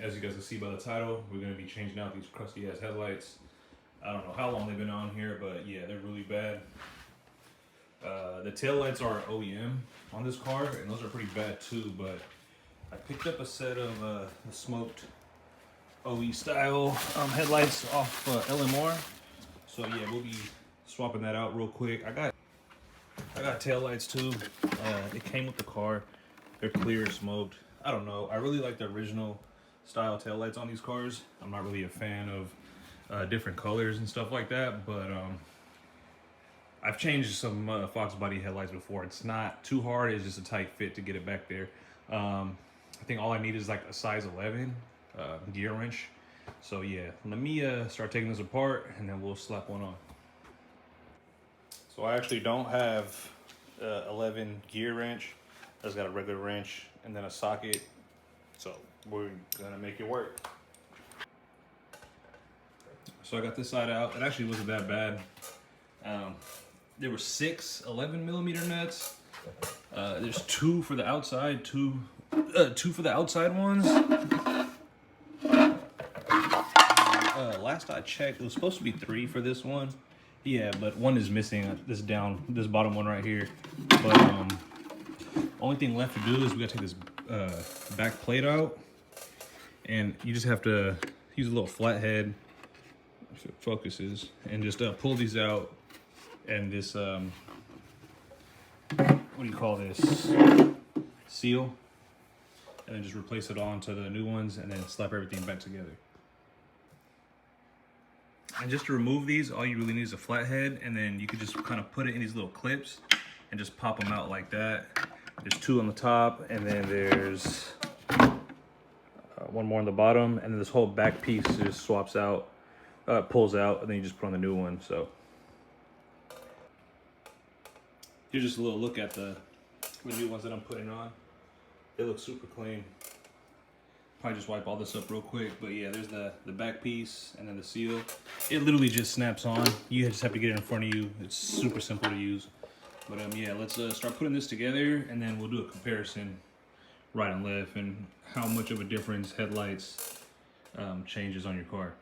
As you guys can see by the title, we're going to be changing out these crusty ass headlights. I don't know how long they've been on here, but yeah, they're really bad. The tail lights are OEM on this car, and those are pretty bad too, but I picked up a set of the smoked OE style headlights off LMR. So yeah, we'll be swapping that out real quick. I got tail lights too. It came with the car. They're clear, smoked. I don't know. I really like the original style tail lights on these cars. I'm not really a fan of different colors and stuff like that, but I've changed some Fox body headlights before. It's not too hard. It's just a tight fit to get it back there. I think all I need is like a size 11 gear wrench. So yeah, let me start taking this apart and then we'll slap one on. So I actually don't have 11 gear wrench. I just got a regular wrench and then a socket. So we're gonna make it work. So I got this side out. It actually wasn't that bad. There were 6 11mm nuts. There's 2 for the outside, two for the outside ones. Last I checked, it was supposed to be 3 for this one. Yeah, but one is missing. This bottom one right here. But only thing left to do is we gotta take this back plate out, and you just have to use a little flathead, if it focuses, and just pull these out. And this what do you call this, seal, and then just replace it onto the new ones and then slap everything back together. And just to remove these, all you really need is a flathead, and then you could just kind of put it in these little clips and just pop them out like that. There's 2 on the top, and then there's one more on the bottom, and then this whole back piece just swaps out, pulls out, and then you just put on the new one. So here's just a little look at the new ones that I'm putting on. They look super clean. Probably just wipe all this up real quick, but yeah, there's the back piece and then the seal. It literally just snaps on. You just have to get it in front of you. It's super simple to use. But yeah, let's start putting this together, and then we'll do a comparison right and left and how much of a difference headlights changes on your car.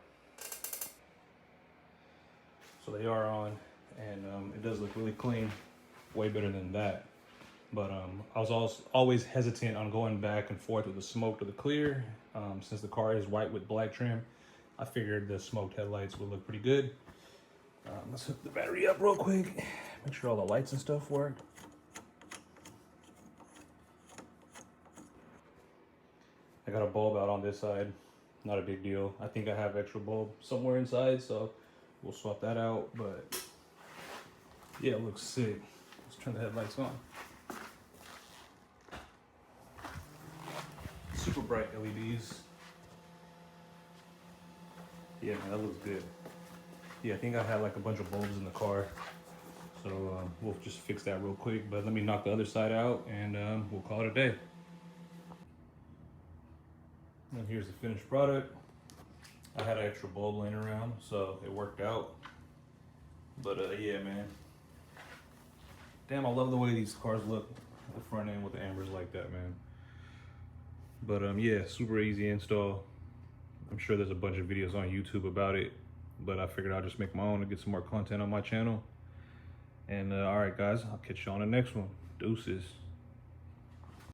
So they are on, and it does look really clean, way better than that. But I was always hesitant on going back and forth with the smoked or the clear. Since the car is white with black trim, I figured the smoked headlights would look pretty good. Let's hook the battery up real quick. Make sure all the lights and stuff work. I got a bulb out on this side. Not a big deal. I think I have extra bulb somewhere inside, so we'll swap that out. But yeah, it looks sick. Let's turn the headlights on. Super bright LEDs. Yeah, man, that looks good. Yeah, I think I had like a bunch of bulbs in the car, so we'll just fix that real quick. But let me knock the other side out, and we'll call it a day. And here's the finished product. I had an extra bulb laying around, so it worked out. But yeah, man. Damn, I love the way these cars look at the front end with the ambers like that, man. But yeah, super easy install. I'm sure there's a bunch of videos on YouTube about it, but I figured I'll just make my own to get some more content on my channel. And all right, guys, I'll catch you on the next one. Deuces.